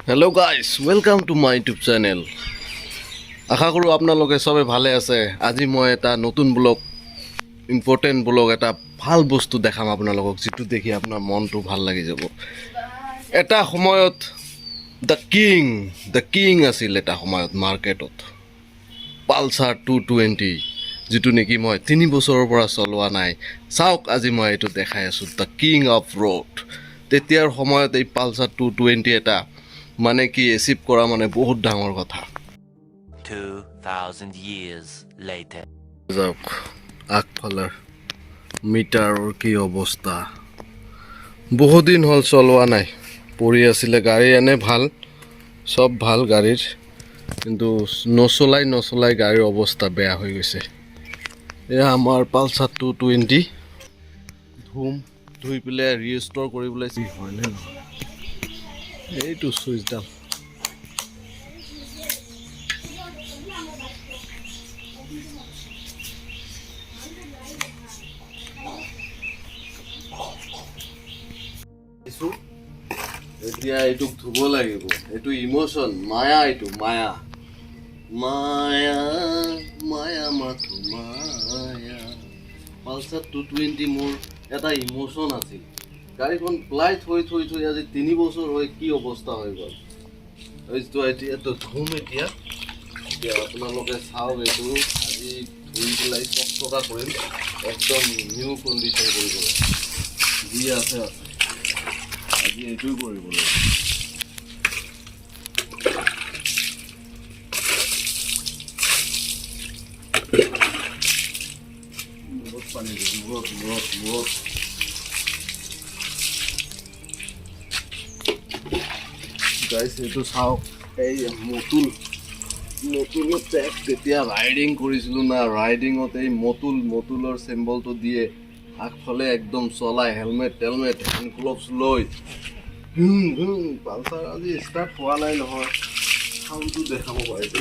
Hello guys, welcome to my YouTube channel. আশা কৰোঁ আপোনালোকে সবে ভালে আছে। আজি মই এটা নতুন ব্লগ ইম্পৰ্টেণ্ট ব্লগ এটা ভাল বস্তু দেখাম আপোনালোকক, যেটো দেখি আপোনাৰ মনটো ভাল লাগি যাব। এটা সময়ত দ্য কিং আছিল এটা সময়ত মাৰ্কেটত পালচাৰ 220, যেটো নেকি মই 3 বছৰৰ পৰা চলোৱা নাই। চাওক আজি মই এইটো দেখাই আছোঁ, দ্য কিং অফ ৰোড। তেতিয়াৰ সময়ত এই পালচাৰ 220 এটা মানে কি এচিভ কৰা মানে বহুত ডাঙৰ কথা। 2000 years later. যাওক আগফালৰ মিটাৰৰ কি অৱস্থা, বহুত দিন হ'ল চলোৱা নাই, পৰি আছিলে। গাড়ী এনে ভাল, সব ভাল গাড়ীৰ, কিন্তু নচলাই গাড়ীৰ অৱস্থা বেয়া হৈ গৈছে। এয়া আমাৰ পালচাৰ 220 ধুই পেলাই ৰিষ্ট'ৰ কৰিবলৈ কি হয়নে নহয়, এইটো চুইচডাল এতিয়া এইটোক ধুব লাগিব। এইটো ইমোশন, মায়া, এইটো মায়া মাথো মায়া। পালচাৰ 220 মোৰ এটা ইমোশন আছিল। গাড়ীখন প্লাই থৈ আজি 3 বছৰ হৈ কি অৱস্থা হৈ গ'ল। এইটো ধুম এতিয়া আপোনালোকে চাওক। এইটো আজি ধুই পেলাই চকচকা কৰিম, একদম নিউ কণ্ডিশ্যন কৰিব যি আছে আজি এইটোৱে কৰিব লাগিব। বহুত পানী মূৰত গাইছ, এইটো চাওক। এই মতুলত তেতিয়া ৰাইডিং কৰিছিলোঁ না, ৰাইডিঙত এই মতুলৰ চিম্বলটো দিয়ে আগফালে একদম চলাই, হেলমেট হেণ্ড গ্লভছ লৈ পালচাৰ আজি ষ্টাৰ্ট হোৱা নাই নহয়, চাউণ্ডটো দেখাব পাৰিছো।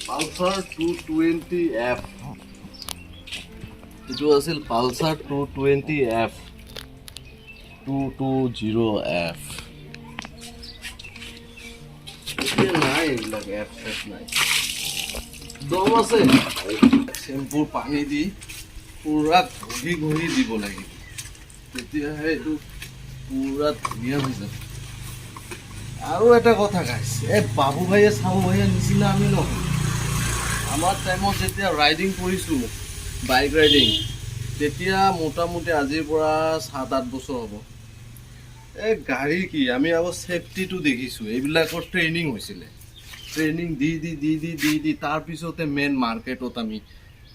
পালচাৰ 220F, এইটো আছিল পালচাৰ 220F 220F। এতিয়া নাই এইবিলাক এফ নাই, দম আছে। চেম্পুৰ পানী দি পুৰা ঘঁহি দিব লাগিব, তেতিয়াহে এইটো পুৰা ধুনীয়া হৈ যাব। আৰু এটা কথা গাইছ, এই বাবু ভাইয়ে চাবু ভাইয়ে নিচিনা আমি নহয়। আমাৰ টাইমত যেতিয়া ৰাইডিং কৰিছোঁ, বাইক ৰাইডিং, তেতিয়া মোটামুটি আজিৰ পৰা 7-8 বছৰ হ'ব। এই গাড়ী কি আমি আকৌ ছেফটিটো দেখিছোঁ, এইবিলাকৰ ট্ৰেইনিং হৈছিলে। ট্ৰেইনিং দি তাৰপিছতে মেইন মাৰ্কেটত আমি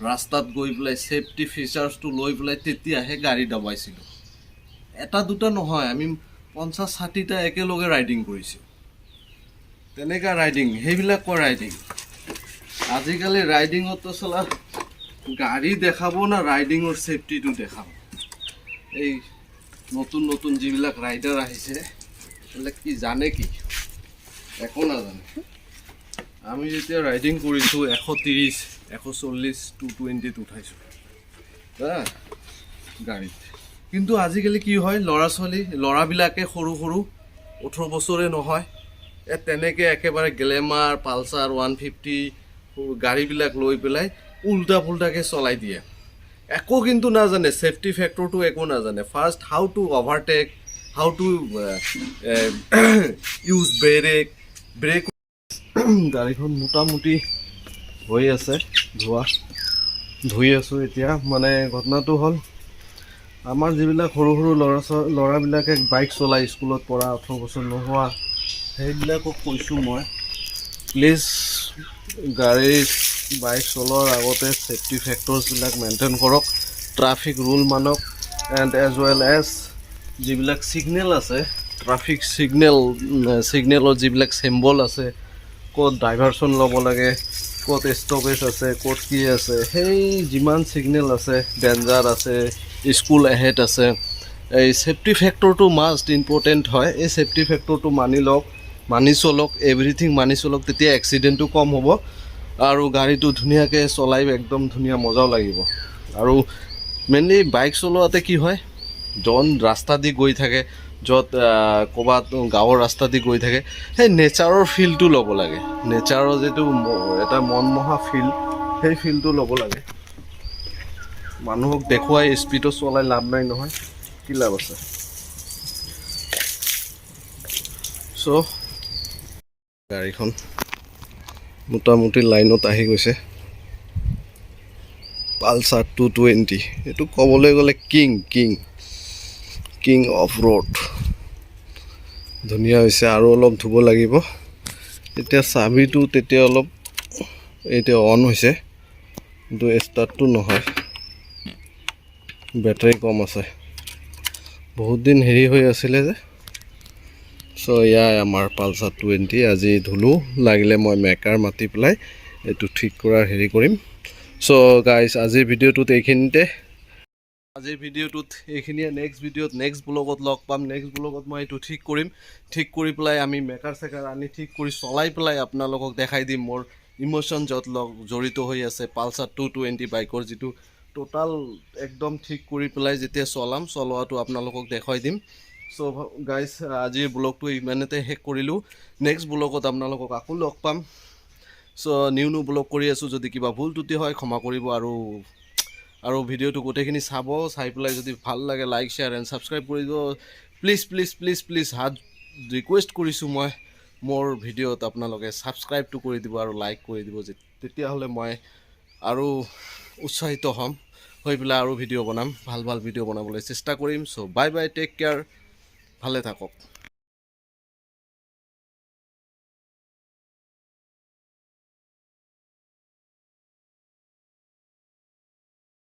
ৰাস্তাত গৈ পেলাই ছেফটি ফিচাৰ্ছটো লৈ পেলাই তেতিয়াহে গাড়ী দবাইছিলোঁ। এটা দুটা নহয়, আমি 50-60টা একেলগে ৰাইডিং কৰিছোঁ। তেনেকুৱা ৰাইডিং, সেইবিলাকৰ ৰাইডিং। আজিকালি ৰাইডিঙতো চলা গাড়ী দেখাব না, ৰাইডিঙৰ ছেফটিটো দেখাব। এই নতুন যিবিলাক ৰাইডাৰ আহিছে, এইবিলাক কি জানে, কি একো নাজানে। আমি যেতিয়া ৰাইডিং কৰিছোঁ 130, 140, 220 উঠাইছোঁ গাড়ীত। কিন্তু আজিকালি কি হয়, ল'ৰাবিলাকে সৰু 18 বছৰে নহয়, তেনেকৈ একেবাৰে গ্লেমাৰ, পালচাৰ 150 গাড়ীবিলাক লৈ পেলাই উল্টা পুল্টাকৈ চলাই দিয়ে। একো কিন্তু নাজানে, ছেফটি ফেক্টৰটো একো নাজানে। First how to overtake, how to use brake. গাড়ীখন মোটামুটি হৈ আছে, ধুই আছোঁ এতিয়া। মানে ঘটনাটো হ'ল, আমাৰ যিবিলাক সৰু ল'ৰাবিলাকে বাইক চলাই, স্কুলত পঢ়া, 18 বছৰ নোহোৱা, সেইবিলাকক কৈছোঁ মই, প্লিজ বাইক চলোৱাৰ আগতে ছেফটি ফেক্টৰছবিলাক মেইনটেইন কৰক, ট্ৰাফিক ৰুল মানক, এণ্ড এজ ৱেল এজ যিবিলাক ছিগনেল আছে, ট্ৰাফিক ছিগনেলৰ যিবিলাক চিম্বল আছে, ক'ত ডাইভাৰশ্যন ল'ব লাগে, ক'ত ষ্টপেজ আছে, ক'ত কি আছে, সেই যিমান ছিগনেল আছে, ডেঞ্জাৰ আছে, স্কুল এহেড আছে, এই ছেফটি ফেক্টৰটো মাষ্ট ইম্পৰ্টেণ্ট হয়। এই ছেফটি ফেক্টৰটো মানি চলক, এভৰিথিং মানি চলক, তেতিয়া এক্সিডেণ্টটো কম হ'ব আৰু গাড়ীটো ধুনীয়াকৈ চলাই একদম ধুনীয়া মজাও লাগিব। আৰু মেইনলি বাইক চলোৱাতে কি হয় জন ৰাস্তা দি গৈ থাকে য'ত ক'ৰবাত গাঁৱৰ ৰাস্তা দি গৈ থাকে সেই নেচাৰৰ ফিলটো ল'ব লাগে নেচাৰৰ যিটো এটা মনমোহা ফিল সেই ফিলটো ল'ব লাগে মানুহক দেখুৱাই স্পীডত চলাই লাভ নাই নহয় কি লাভ আছে চ' গাড়ীখন মোটামুটি লাইনত আহি গৈছে পালচাৰ 220 এইটো ক'বলৈ গ'লে কিং অফ ৰোড ধুনীয়া হৈছে আৰু অলপ ধুব লাগিব এতিয়া চাবিটো তেতিয়া অলপ এতিয়া অন হৈছে কিন্তু ষ্টাৰ্টটো নহয় বেটাৰী কম আছে বহুত দিন হেৰি হৈ আছিলে যে চ' এয়াই আমাৰ পালচাৰ 220 আজি ধুলোঁ লাগিলে মই মেকাৰ মাতি পেলাই এইটো ঠিক কৰাৰ হেৰি কৰিম চ' গাইজ আজিৰ ভিডিঅ'টোত এইখিনিয়ে নেক্সট ব্লগত লগ পাম নেক্সট ব্লগত মই এইটো ঠিক কৰিম ঠিক কৰি পেলাই আমি মেকাৰ চেকাৰ আনি ঠিক কৰি চলাই পেলাই আপোনালোকক দেখাই দিম মোৰ ইম'শ্যন য'ত জড়িত হৈ আছে পালচাৰ 220 বাইকৰ যিটো টোটাল একদম ঠিক কৰি পেলাই যেতিয়া চলোৱাটো আপোনালোকক দেখুৱাই দিম চ' গাইজ আজিৰ ব্লগটো ইমানতে শেষ কৰিলোঁ নেক্সট ব্লগত আপোনালোকক আকৌ লগ পাম চ' নিউ ব্লগ কৰি আছোঁ যদি কিবা ভুল ত্ৰুটি হয় ক্ষমা কৰিব আৰু ভিডিঅ'টো গোটেইখিনি চাই পেলাই যদি ভাল লাগে লাইক শ্বেয়াৰ এণ্ড ছাবস্ক্ৰাইব কৰি দিব প্লিজ হাত ৰিকুৱেষ্ট কৰিছোঁ মই মোৰ ভিডিঅ'ত আপোনালোকে ছাবস্ক্ৰাইবটো কৰি দিব আৰু লাইক কৰি দিব তেতিয়াহ'লে মই আৰু উৎসাহিত হ'ম হৈ পেলাই আৰু ভিডিঅ' বনাম ভাল ভিডিঅ' বনাবলৈ চেষ্টা কৰিম চ' বাই টেক কেয়াৰ ভালে থাকক